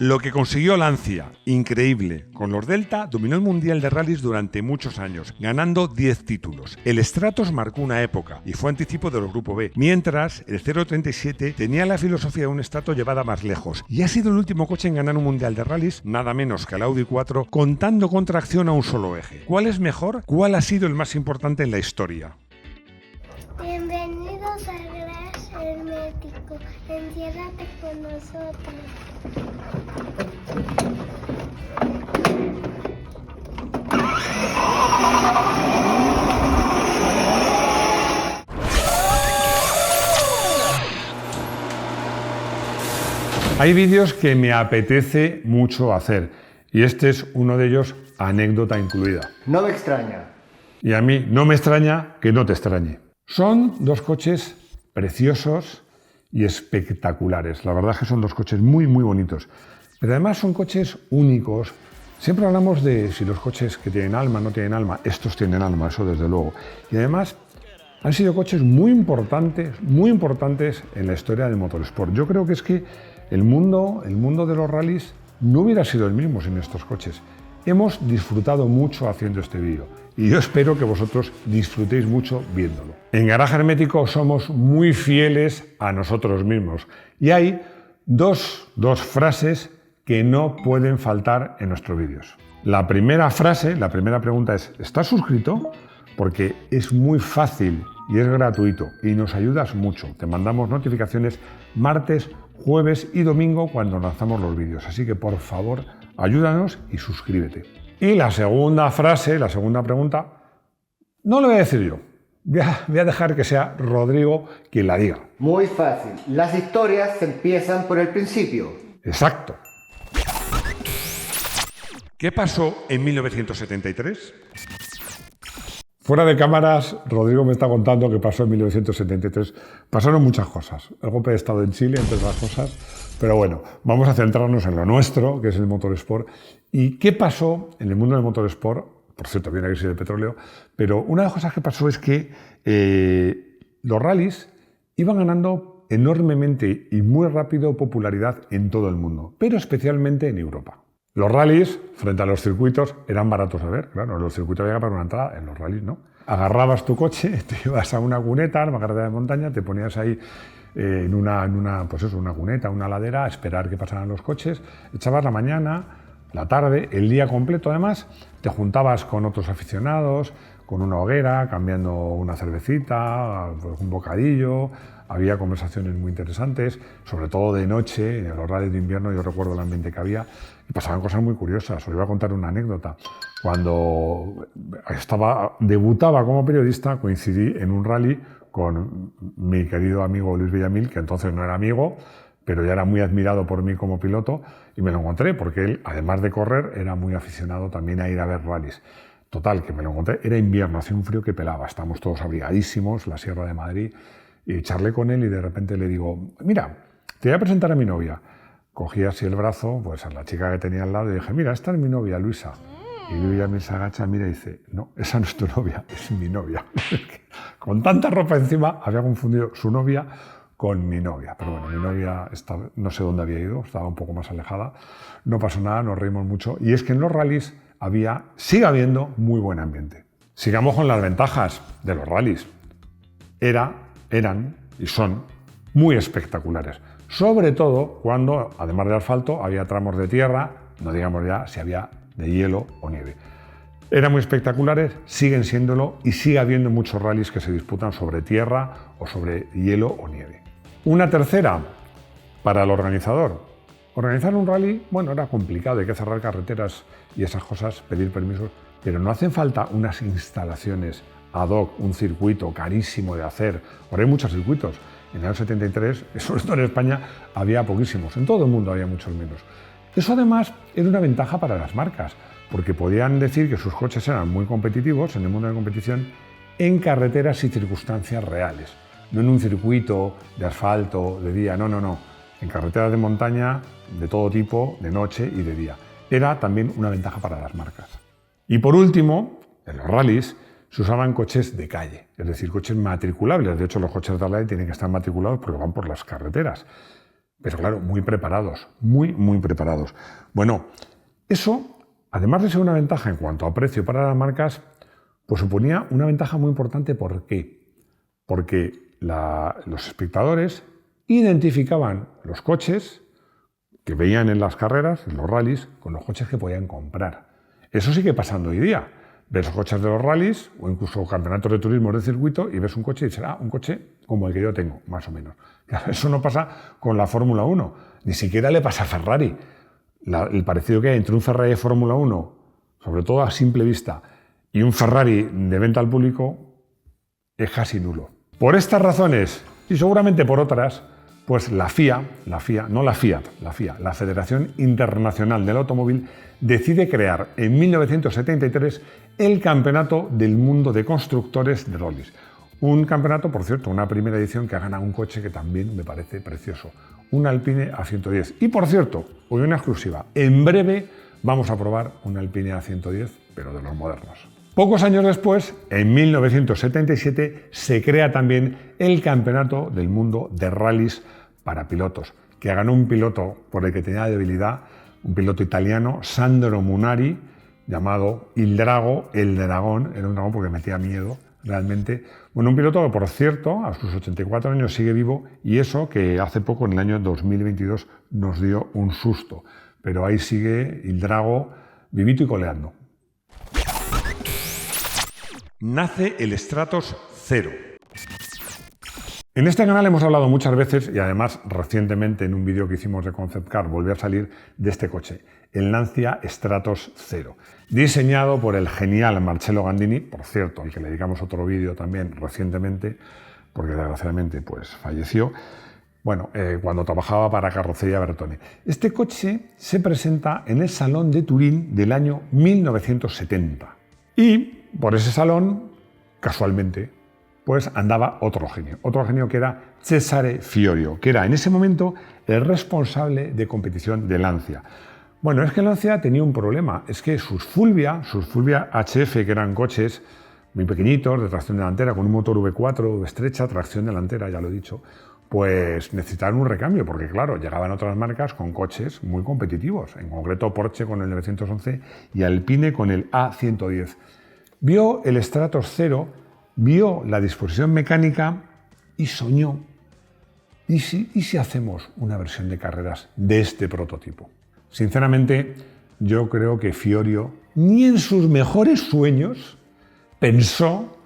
Lo que consiguió Lancia, increíble. Con los Delta dominó el Mundial de Rallys durante muchos años, ganando 10 títulos. El Stratos marcó una época y fue anticipo de los Grupo B, mientras el 037 tenía la filosofía de un Strato llevada más lejos y ha sido el último coche en ganar un Mundial de Rallys, nada menos que el Audi 4, contando con tracción a un solo eje. ¿Cuál es mejor? ¿Cuál ha sido el más importante en la historia? Bienvenidos a Glass Hermético. Enciérrate con nosotros. Hay vídeos que me apetece mucho hacer y este es uno de ellos, anécdota incluida. No me extraña. Y a mí no me extraña que no te extrañe. Son dos coches preciosos y espectaculares. La verdad es que son dos coches muy bonitos. Pero además son coches únicos. Siempre hablamos de si los coches que tienen alma no tienen alma. Estos tienen alma, eso desde luego. Y además han sido coches muy importantes en la historia del motorsport. Yo creo que es que el mundo de los rallies no hubiera sido el mismo sin estos coches. Hemos disfrutado mucho haciendo este vídeo y yo espero que vosotros disfrutéis mucho viéndolo. En Garaje Hermético somos muy fieles a nosotros mismos y hay dos frases que no pueden faltar en nuestros vídeos. La primera frase, la primera pregunta es: ¿estás suscrito? Porque es muy fácil y es gratuito y nos ayudas mucho. Te mandamos notificaciones martes, jueves y domingo cuando lanzamos los vídeos. Así que por favor, ayúdanos y suscríbete. Y la segunda frase, la segunda pregunta, no lo voy a decir yo. Voy a dejar que sea Rodrigo quien la diga. Muy fácil. Las historias empiezan por el principio. Exacto. ¿Qué pasó en 1973? Fuera de cámaras, Rodrigo me está contando que pasó en 1973. Pasaron muchas cosas. El golpe de Estado en Chile, entre otras cosas. Pero bueno, vamos a centrarnos en lo nuestro, que es el motorsport. ¿Y qué pasó en el mundo del motorsport? Por cierto, viene la crisis del petróleo. Pero una de las cosas que pasó es que los rallies iban ganando enormemente y muy rápido popularidad en todo el mundo, pero especialmente en Europa. Los rallies, frente a los circuitos, eran baratos de ver. Claro, en los circuitos había que pagar una entrada, en los rallies no. Agarrabas tu coche, te ibas a una cuneta, a una carretera de montaña, te ponías ahí en una cuneta, una ladera, a esperar que pasaran los coches, echabas la mañana, la tarde, el día completo además, te juntabas con otros aficionados, con una hoguera, cambiando una cervecita, un bocadillo. Había conversaciones muy interesantes, sobre todo de noche, en los rallies de invierno. Yo recuerdo el ambiente que había y pasaban cosas muy curiosas. Os voy a contar una anécdota. Cuando debutaba como periodista, coincidí en un rally con mi querido amigo Luis Villamil, que entonces no era amigo, pero ya era muy admirado por mí como piloto, y me lo encontré porque él, además de correr, era muy aficionado también a ir a ver rallies. Total, que me lo encontré, era invierno, hacía un frío que pelaba, estábamos todos abrigadísimos, la Sierra de Madrid, y charlé con él y de repente le digo: mira, te voy a presentar a mi novia. Cogí así el brazo, pues a la chica que tenía al lado y dije: mira, esta es mi novia, Luisa. Y Luisa me se agacha, mira y dice: no, esa no es tu novia, es mi novia. Con tanta ropa encima había confundido su novia con mi novia. Pero bueno, mi novia no sé dónde había ido, estaba un poco más alejada. No pasó nada, nos reímos mucho. Y es que en los rallies sigue habiendo muy buen ambiente. Sigamos con las ventajas de los rallies. Eran y son muy espectaculares. Sobre todo cuando, además de asfalto, había tramos de tierra, no digamos ya si había de hielo o nieve. Eran muy espectaculares, siguen siéndolo y sigue habiendo muchos rallies que se disputan sobre tierra o sobre hielo o nieve. Una tercera, para el organizador. Organizar un rally, bueno, era complicado, hay que cerrar carreteras y esas cosas, pedir permisos, pero no hacen falta unas instalaciones ad hoc, un circuito carísimo de hacer. Ahora hay muchos circuitos. En el año 73, sobre todo en España, había poquísimos. En todo el mundo había muchos menos. Eso además era una ventaja para las marcas, porque podían decir que sus coches eran muy competitivos en el mundo de competición en carreteras y circunstancias reales. No en un circuito de asfalto, de día, no. En carreteras de montaña, de todo tipo, de noche y de día. Era también una ventaja para las marcas. Y por último, en los rallies se usaban coches de calle, es decir, coches matriculables. De hecho, los coches de rally tienen que estar matriculados porque van por las carreteras. Pero claro, muy preparados, muy preparados. Bueno, eso, además de ser una ventaja en cuanto a precio para las marcas, pues suponía una ventaja muy importante. ¿Por qué? Porque los espectadores identificaban los coches que veían en las carreras, en los rallies, con los coches que podían comprar. Eso sigue pasando hoy día. Ves los coches de los rallies o incluso campeonatos de turismo de circuito y ves un coche y dices, un coche como el que yo tengo, más o menos. Claro, eso no pasa con la Fórmula 1, ni siquiera le pasa a Ferrari. El parecido que hay entre un Ferrari de Fórmula 1, sobre todo a simple vista, y un Ferrari de venta al público, es casi nulo. Por estas razones, y seguramente por otras, pues la FIA, la Federación Internacional del Automóvil, decide crear en 1973 el Campeonato del Mundo de Constructores de Rallys. Un campeonato, por cierto, una primera edición que ha ganado un coche que también me parece precioso, un Alpine A110. Y por cierto, hoy una exclusiva, en breve vamos a probar un Alpine A110, pero de los modernos. Pocos años después, en 1977, se crea también el Campeonato del Mundo de Rallys para pilotos, que ganó un piloto por el que tenía debilidad, un piloto italiano, Sandro Munari, llamado Il Drago, el dragón, era un dragón porque metía miedo, realmente. Bueno, un piloto que, por cierto, a sus 84 años sigue vivo, y eso que hace poco, en el año 2022, nos dio un susto. Pero ahí sigue Il Drago, vivito y coleando. Nace el Stratos 0. En este canal hemos hablado muchas veces, y además recientemente en un vídeo que hicimos de Concept Car volvió a salir, de este coche, el Lancia Stratos 0, diseñado por el genial Marcello Gandini, por cierto, al que le dedicamos otro vídeo también recientemente, porque desgraciadamente pues falleció, cuando trabajaba para Carrozzeria Bertone. Este coche se presenta en el Salón de Turín del año 1970. Y por ese salón, casualmente, pues andaba otro genio que era Cesare Fiorio, que era en ese momento el responsable de competición de Lancia. Bueno, es que Lancia tenía un problema, es que sus Fulvia HF, que eran coches muy pequeñitos, de tracción delantera, con un motor V4, estrecha tracción delantera, ya lo he dicho, pues necesitaban un recambio, porque claro, llegaban otras marcas con coches muy competitivos, en concreto Porsche con el 911 y Alpine con el A110. Vio el Stratos 0, vio la disposición mecánica y soñó, ¿y si hacemos una versión de carreras de este prototipo? Sinceramente, yo creo que Fiorio ni en sus mejores sueños pensó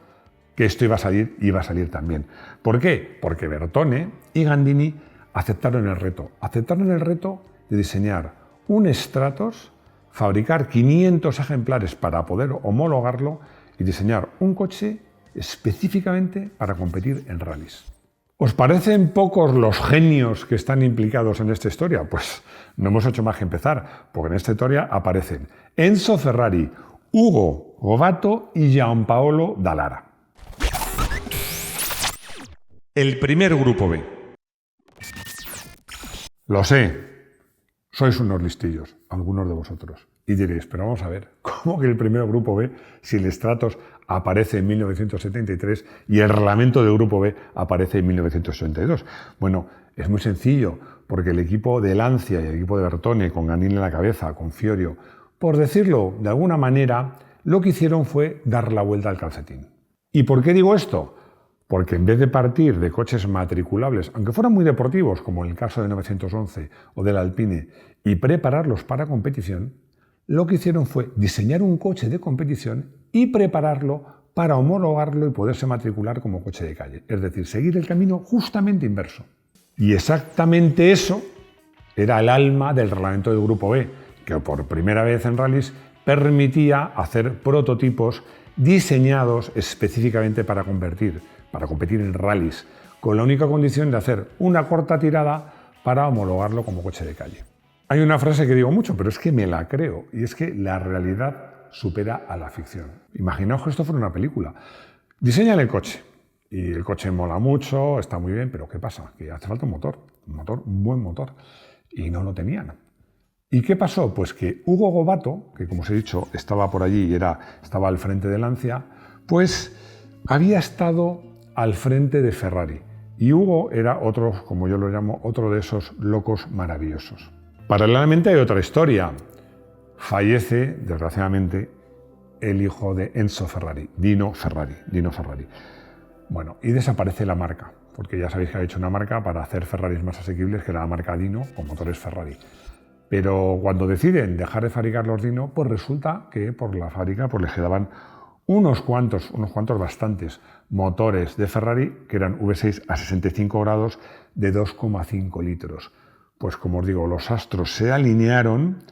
que esto iba a salir también. ¿Por qué? Porque Bertone y Gandini aceptaron el reto de diseñar un Stratos, fabricar 500 ejemplares para poder homologarlo y diseñar un coche específicamente para competir en rallies. ¿Os parecen pocos los genios que están implicados en esta historia? Pues no hemos hecho más que empezar, porque en esta historia aparecen Enzo Ferrari, Ugo Govato y Gianpaolo Dallara. El primer grupo B. Lo sé, sois unos listillos, algunos de vosotros. Y diréis, pero vamos a ver, ¿cómo que el primer grupo B si el Stratos aparece en 1973 y el reglamento del grupo B aparece en 1982? Bueno, es muy sencillo, porque el equipo de Lancia y el equipo de Bertone, con Gandini en la cabeza, con Fiorio, por decirlo de alguna manera, lo que hicieron fue dar la vuelta al calcetín. ¿Y por qué digo esto? Porque en vez de partir de coches matriculables, aunque fueran muy deportivos, como en el caso de 911 o del Alpine, y prepararlos para competición, lo que hicieron fue diseñar un coche de competición y prepararlo para homologarlo y poderse matricular como coche de calle. Es decir, seguir el camino justamente inverso. Y exactamente eso era el alma del reglamento del Grupo B, que por primera vez en rallies permitía hacer prototipos diseñados específicamente para competir en rallies, con la única condición de hacer una corta tirada para homologarlo como coche de calle. Hay una frase que digo mucho, pero es que me la creo, y es que la realidad supera a la ficción. Imaginaos que esto fuera una película. Diseñan el coche, y el coche mola mucho, está muy bien, pero ¿qué pasa? Que hace falta un buen motor, y no lo tenían. ¿Y qué pasó? Pues que Ugo Govato, que como os he dicho estaba por allí y estaba al frente de Lancia, pues había estado al frente de Ferrari. Y Hugo era otro, como yo lo llamo, otro de esos locos maravillosos. Paralelamente hay otra historia. Fallece, desgraciadamente, el hijo de Enzo Ferrari, Dino Ferrari. Bueno, y desaparece la marca, porque ya sabéis que ha hecho una marca para hacer Ferraris más asequibles, que era la marca Dino, con motores Ferrari. Pero cuando deciden dejar de fabricar los Dino, pues resulta que por la fábrica pues les quedaban unos cuantos bastantes motores de Ferrari, que eran V6 a 65 grados de 2,5 litros. Pues como os digo, los astros se alinearon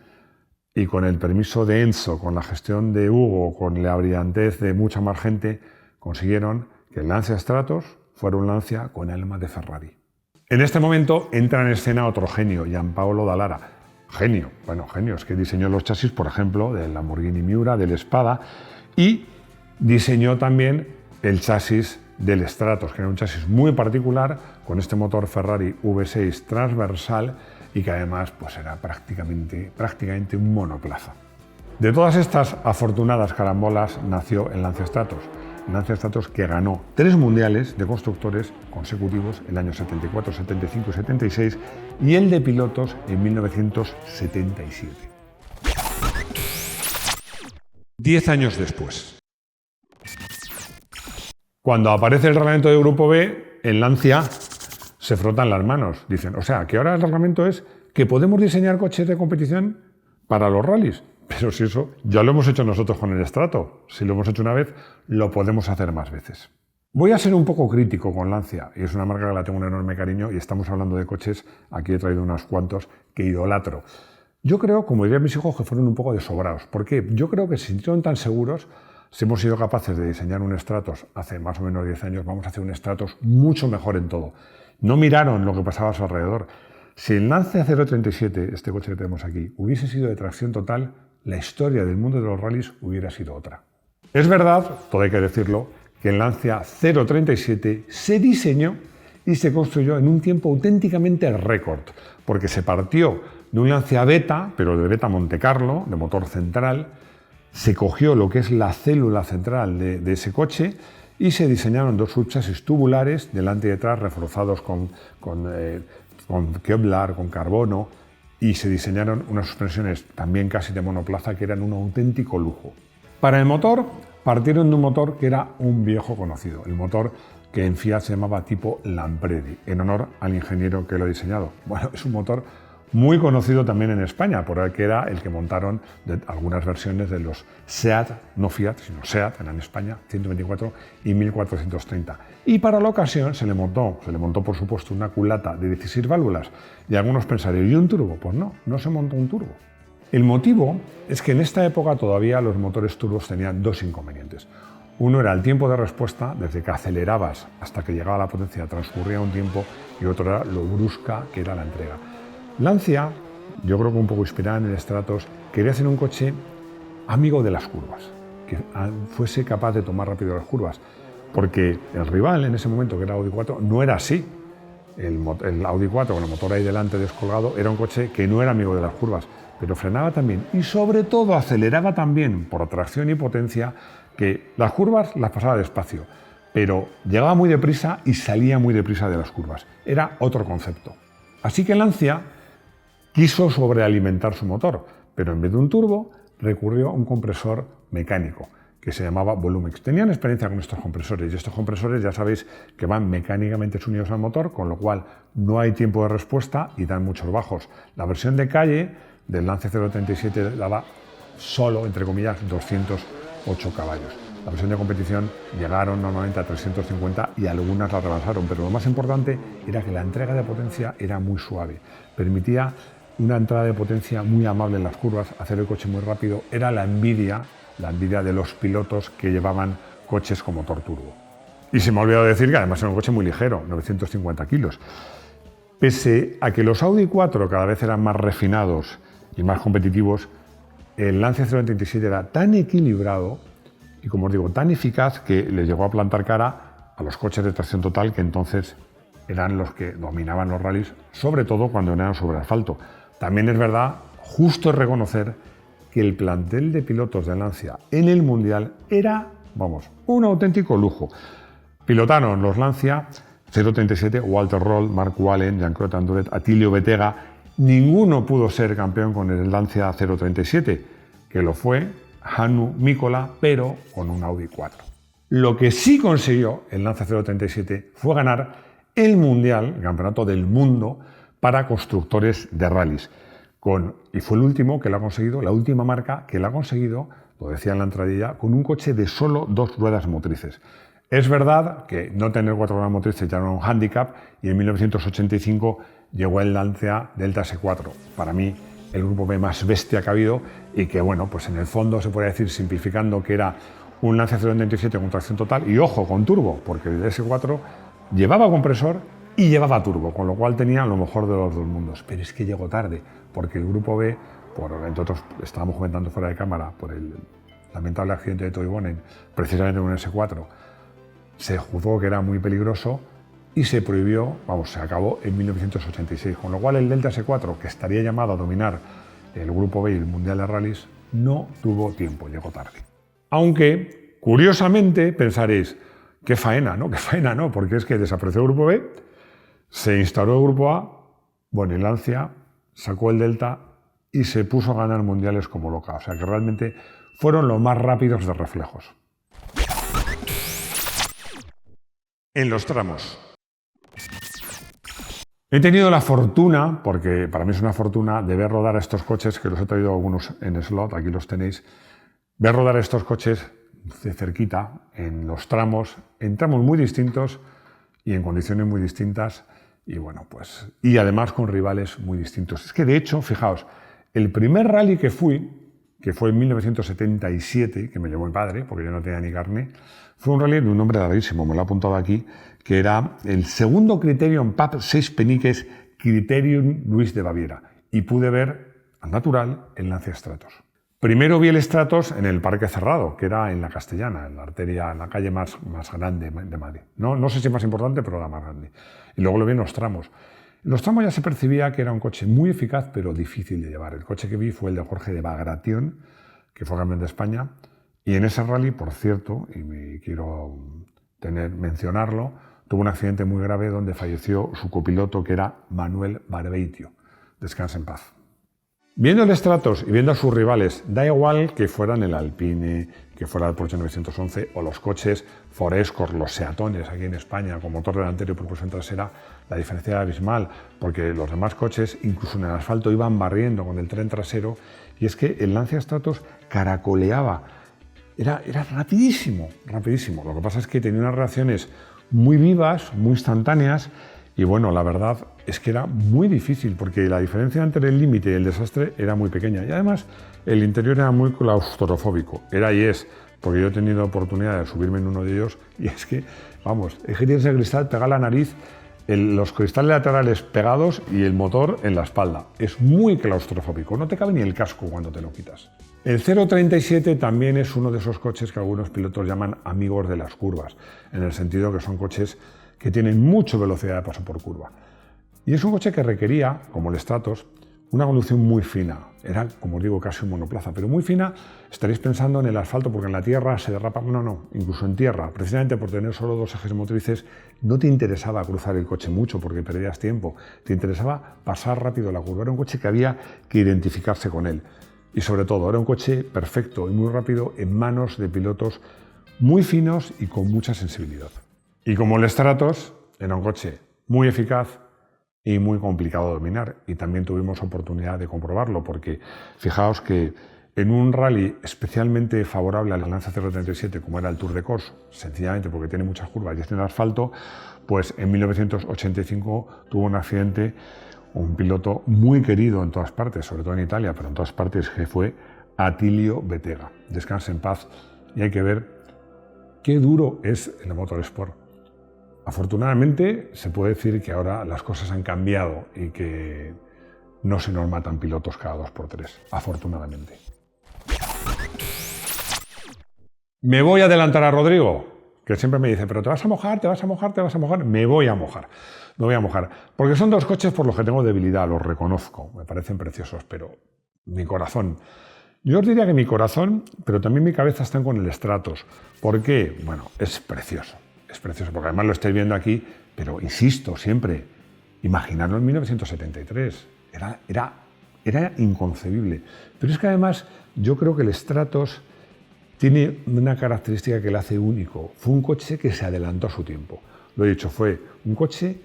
y con el permiso de Enzo, con la gestión de Hugo, con la brillantez de mucha más gente, consiguieron que el Lancia Stratos fuera un Lancia con alma de Ferrari. En este momento entra en escena otro genio, Gianpaolo Dallara. Genio, es que diseñó los chasis, por ejemplo, del Lamborghini Miura, del Spada, y diseñó también el chasis del Stratos, que era un chasis muy particular, con este motor Ferrari V6 transversal y que además pues, era prácticamente un monoplaza. De todas estas afortunadas carambolas nació el Lancia Stratos. El Lancia Stratos que ganó 3 mundiales de constructores consecutivos en el año 74, 75 y 76 y el de pilotos en 1977. 10 años después. Cuando aparece el reglamento de Grupo B, en Lancia se frotan las manos. Dicen, o sea, que ahora el reglamento es que podemos diseñar coches de competición para los rallies. Pero si eso ya lo hemos hecho nosotros con el Strato. Si lo hemos hecho una vez, lo podemos hacer más veces. Voy a ser un poco crítico con Lancia, y es una marca que la tengo un enorme cariño, y estamos hablando de coches, aquí he traído unos cuantos que idolatro. Yo creo, como dirían mis hijos, que fueron un poco desobrados. ¿Por qué? Yo creo que se sintieron tan seguros. Si hemos sido capaces de diseñar un Stratos hace más o menos 10 años, vamos a hacer un Stratos mucho mejor en todo. No miraron lo que pasaba a su alrededor. Si el Lancia 037, este coche que tenemos aquí, hubiese sido de tracción total, la historia del mundo de los rallies hubiera sido otra. Es verdad, todo hay que decirlo, que el Lancia 037 se diseñó y se construyó en un tiempo auténticamente récord, porque se partió de un Lancia Beta, pero de Beta Monte Carlo, de motor central, se cogió lo que es la célula central de ese coche y se diseñaron 2 subchasis tubulares, delante y detrás, reforzados con Kevlar, con carbono, y se diseñaron unas suspensiones también casi de monoplaza que eran un auténtico lujo. Para el motor, partieron de un motor que era un viejo conocido, el motor que en Fiat se llamaba tipo Lampredi, en honor al ingeniero que lo ha diseñado. Bueno, es un motor muy conocido también en España, porque era el que montaron algunas versiones de los SEAT, no Fiat, sino SEAT, eran en España, 124 y 1430. Y para la ocasión se le montó por supuesto una culata de 16 válvulas, y algunos pensarían, ¿y un turbo? Pues no se montó un turbo. El motivo es que en esta época todavía los motores turbos tenían 2 inconvenientes. Uno era el tiempo de respuesta, desde que acelerabas hasta que llegaba la potencia transcurría un tiempo, y otro era lo brusca que era la entrega. Lancia, yo creo que un poco inspirada en el Stratos, quería hacer un coche amigo de las curvas, que fuese capaz de tomar rápido las curvas, porque el rival en ese momento, que era Audi 4, no era así. El Audi 4 con el motor ahí delante descolgado era un coche que no era amigo de las curvas, pero frenaba también y sobre todo aceleraba también por tracción y potencia, que las curvas las pasaba despacio, pero llegaba muy deprisa y salía muy deprisa de las curvas. Era otro concepto. Así que Lancia quiso sobrealimentar su motor, pero en vez de un turbo recurrió a un compresor mecánico que se llamaba Volumix. Tenían experiencia con estos compresores, y estos compresores ya sabéis que van mecánicamente unidos al motor, con lo cual no hay tiempo de respuesta y dan muchos bajos. La versión de calle del Lancia 037 daba solo, entre comillas, 208 caballos. La versión de competición llegaron normalmente a 350 y algunas la rebasaron, pero lo más importante era que la entrega de potencia era muy suave. Permitía una entrada de potencia muy amable en las curvas, hacer el coche muy rápido. Era la envidia de los pilotos que llevaban coches con motor turbo. Y se me ha olvidado decir que además era un coche muy ligero, 950 kilos. Pese a que los Audi 4 cada vez eran más refinados y más competitivos, el Lancia 037 era tan equilibrado y, como os digo, tan eficaz que le llegó a plantar cara a los coches de tracción total, que entonces eran los que dominaban los rallies, sobre todo cuando eran sobre asfalto. También es verdad, justo es reconocer que el plantel de pilotos de Lancia en el Mundial era, un auténtico lujo. Pilotaron los Lancia 037, Walter Roll, Mark Wallen, Jean-Claude Anduret, Atilio Betega, ninguno pudo ser campeón con el Lancia 037, que lo fue Hannu Mikkola, pero con un Audi 4. Lo que sí consiguió el Lancia 037 fue ganar el Mundial, el Campeonato del Mundo para constructores de rallies. Y fue el último que lo ha conseguido, la última marca que lo ha conseguido, lo decía en la entradilla, con un coche de solo 2 ruedas motrices. Es verdad que no tener 4 ruedas motrices ya era un hándicap y en 1985 llegó el Lancia Delta S4. Para mí, el grupo B más bestia que ha habido y que, bueno, pues en el fondo se puede decir, simplificando, que era un Lancia 097 con tracción total y, ojo, con turbo, porque el S4 llevaba compresor y llevaba turbo, con lo cual tenía lo mejor de los dos mundos. Pero es que llegó tarde, porque el grupo B, entre otros, estábamos comentando fuera de cámara, por el lamentable accidente de Toivonen, precisamente con el S4, se juzgó que era muy peligroso y se prohibió, se acabó en 1986, con lo cual el Delta S4, que estaría llamado a dominar el grupo B y el Mundial de Rallys, no tuvo tiempo, llegó tarde. Aunque, curiosamente, pensaréis, qué faena, ¿no? Qué faena, ¿no? Porque es que desapareció el grupo B, se instauró el grupo A, bueno, el Lancia sacó el Delta y se puso a ganar mundiales como loca. O sea que realmente fueron los más rápidos de reflejos. En los tramos. He tenido la fortuna, porque para mí es una fortuna, de ver rodar a estos coches, que los he traído algunos en slot, aquí los tenéis, ver rodar estos coches de cerquita, en los tramos, en tramos muy distintos y en condiciones muy distintas, y bueno, pues, y además con rivales muy distintos. Es que de hecho, fijaos, el primer rally que fui, que fue en 1977, que me llevó mi padre, porque yo no tenía ni carné, fue un rally de un nombre rarísimo, me lo he apuntado aquí, que era el segundo Criterion Pub 6 peniques Criterium Luis de Baviera, y pude ver al natural el Lancia Stratos. Primero vi el Stratos en el Parque Cerrado, que era en la Castellana, en la arteria, en la calle más grande de Madrid. No sé si más importante, pero la más grande. Y luego lo vi en los tramos. En los tramos ya se percibía que era un coche muy eficaz, pero difícil de llevar. El coche que vi fue el de Jorge de Bagration, que fue campeón de España. Y en ese rally, por cierto, y me quiero mencionarlo, tuvo un accidente muy grave donde falleció su copiloto, que era Manuel Barbeitio. Descanse en paz. Viendo el Stratos y viendo a sus rivales, da igual que fueran el Alpine, que fuera el Porsche 911 o los coches Ford Escort, los Seatones aquí en España con motor delantero y propulsión trasera, la diferencia era abismal, porque los demás coches, incluso en el asfalto, iban barriendo con el tren trasero, y es que el Lancia Stratos caracoleaba. Era rapidísimo, rapidísimo. Lo que pasa es que tenía unas reacciones muy vivas, muy instantáneas, y bueno, la verdad es que era muy difícil porque la diferencia entre el límite y el desastre era muy pequeña. Y además el interior era muy claustrofóbico. Era y es, porque yo he tenido oportunidad de subirme en uno de ellos y es que, es que tienes el cristal pegado a la nariz, los cristales laterales pegados y el motor en la espalda. Es muy claustrofóbico, no te cabe ni el casco cuando te lo quitas. El 037 también es uno de esos coches que algunos pilotos llaman amigos de las curvas, en el sentido que son coches que tienen mucha velocidad de paso por curva. Y es un coche que requería, como el Stratos, una conducción muy fina. Era, como os digo, casi un monoplaza, pero muy fina. Estaréis pensando en el asfalto, porque en la tierra se derrapa. No, incluso en tierra, precisamente por tener solo 2 ejes motrices, no te interesaba cruzar el coche mucho porque perdías tiempo. Te interesaba pasar rápido la curva. Era un coche que había que identificarse con él. Y sobre todo, era un coche perfecto y muy rápido en manos de pilotos muy finos y con mucha sensibilidad. Y como el Stratos, era un coche muy eficaz y muy complicado de dominar. Y también tuvimos oportunidad de comprobarlo, porque fijaos que en un rally especialmente favorable al Lancia 037, como era el Tour de Corse, sencillamente porque tiene muchas curvas y es en asfalto, pues en 1985 tuvo un accidente un piloto muy querido en todas partes, sobre todo en Italia, pero en todas partes, que fue Atilio Betega. Descanse en paz. Y hay que ver qué duro es el motorsport. Afortunadamente se puede decir que ahora las cosas han cambiado y que no se nos matan pilotos cada 2x3, afortunadamente. Me voy a adelantar a Rodrigo, que siempre me dice, pero te vas a mojar, te vas a mojar, te vas a mojar. Me voy a mojar, porque son 2 coches por los que tengo debilidad, los reconozco, me parecen preciosos, pero mi corazón... Yo os diría que mi corazón, pero también mi cabeza están con el Stratos. ¿Por qué? Bueno, es precioso. es precioso, porque además lo estáis viendo aquí, pero insisto siempre, imaginarlo en 1973, era inconcebible. Pero es que además yo creo que el Stratos tiene una característica que le hace único. Fue un coche que se adelantó a su tiempo. Lo he dicho, fue un coche,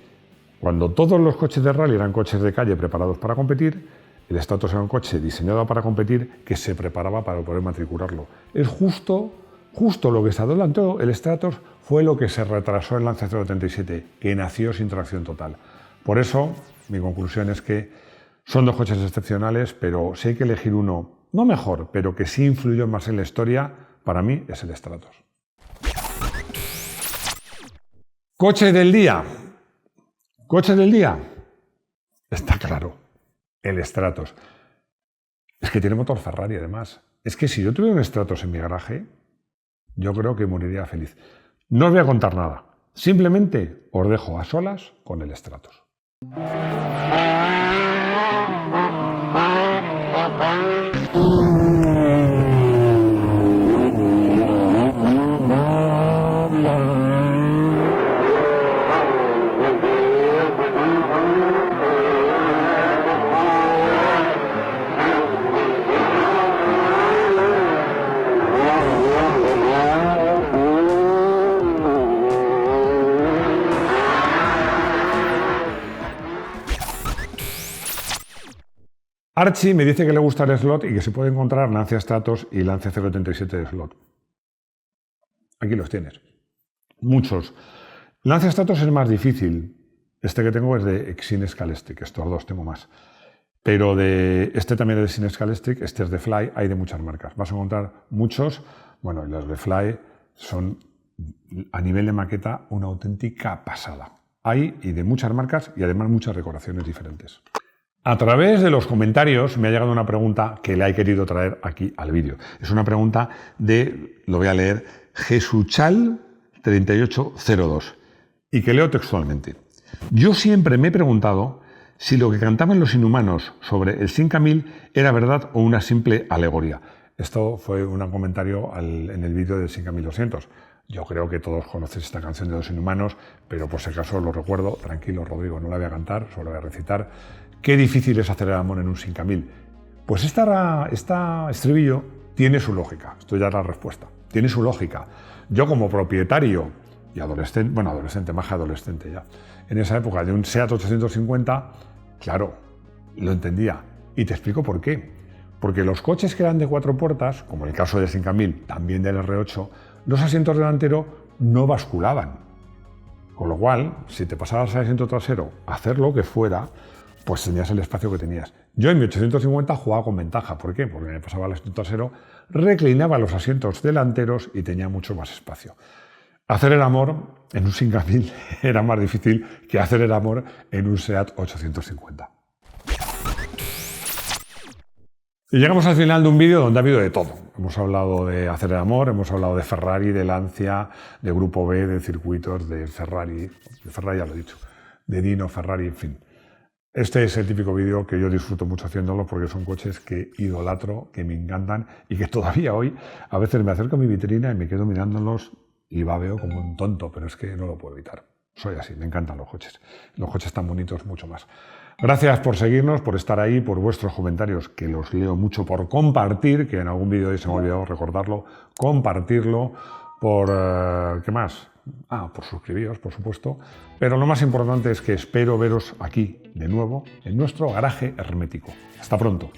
cuando todos los coches de rally eran coches de calle preparados para competir, el Stratos era un coche diseñado para competir que se preparaba para poder matricularlo. Es justo lo que se adelantó el Stratos fue lo que se retrasó el Lancia 037, que nació sin tracción total. Por eso, mi conclusión es que son dos coches excepcionales, pero si hay que elegir uno, no mejor, pero que sí influyó más en la historia, para mí es el Stratos. Coche del día. Coche del día. Está claro, el Stratos. Es que tiene motor Ferrari además. Es que si yo tuviera un Stratos en mi garaje, yo creo que moriría feliz. No os voy a contar nada. Simplemente os dejo a solas con el Stratos. Archie me dice que le gusta el slot y que se puede encontrar Lancia Stratos y Lancia 037 de slot. Aquí los tienes. Muchos. Lancia Stratos es más difícil. Este que tengo es de Exine Scalextric. Estos dos tengo más. Pero este también es de Exine Scalextric. Este es de Fly. Hay de muchas marcas. Vas a encontrar muchos. Bueno, y los de Fly son, a nivel de maqueta, una auténtica pasada. Hay y de muchas marcas y además muchas decoraciones diferentes. A través de los comentarios me ha llegado una pregunta que le he querido traer aquí al vídeo. Es una pregunta de, lo voy a leer, Jesuchal3802 y que leo textualmente. Yo siempre me he preguntado si lo que cantaban los inhumanos sobre el Simca 1000 era verdad o una simple alegoría. Esto fue un comentario en el vídeo del Simca 1200. Yo creo que todos conocéis esta canción de los inhumanos, pero por si acaso lo recuerdo. Tranquilo, Rodrigo, no la voy a cantar, solo voy a recitar. Qué difícil es hacer el amor en un Simca 1000. Pues esta estribillo tiene su lógica. Esto ya es la respuesta. Tiene su lógica. Yo como propietario y adolescente, bueno, adolescente, más que adolescente ya, en esa época de un Seat 850, claro, lo entendía. Y te explico por qué. Porque los coches que eran de 4 puertas, como el caso del Simca 1000, también del R8, los asientos delanteros no basculaban. Con lo cual, si te pasabas al asiento trasero a hacer lo que fuera, pues tenías el espacio que tenías. Yo en mi 850 jugaba con ventaja. ¿Por qué? Porque me pasaba al asiento trasero, reclinaba los asientos delanteros y tenía mucho más espacio. Hacer el amor en un Simca 1000 era más difícil que hacer el amor en un Seat 850. Y llegamos al final de un vídeo donde ha habido de todo. Hemos hablado de hacer el amor, hemos hablado de Ferrari, de Lancia, de Grupo B, de circuitos, de Ferrari ya lo he dicho, de Dino, Ferrari, en fin. Este es el típico vídeo que yo disfruto mucho haciéndolo porque son coches que idolatro, que me encantan y que todavía hoy a veces me acerco a mi vitrina y me quedo mirándolos y babeo como un tonto, pero es que no lo puedo evitar. Soy así, me encantan los coches. Los coches tan bonitos, mucho más. Gracias por seguirnos, por estar ahí, por vuestros comentarios, que los leo mucho, por compartir, que en algún vídeo se me ha olvidado recordarlo, compartirlo, por... ¿qué más? Por suscribiros, por supuesto. Pero lo más importante es que espero veros aquí de nuevo en nuestro garaje hermético. Hasta pronto.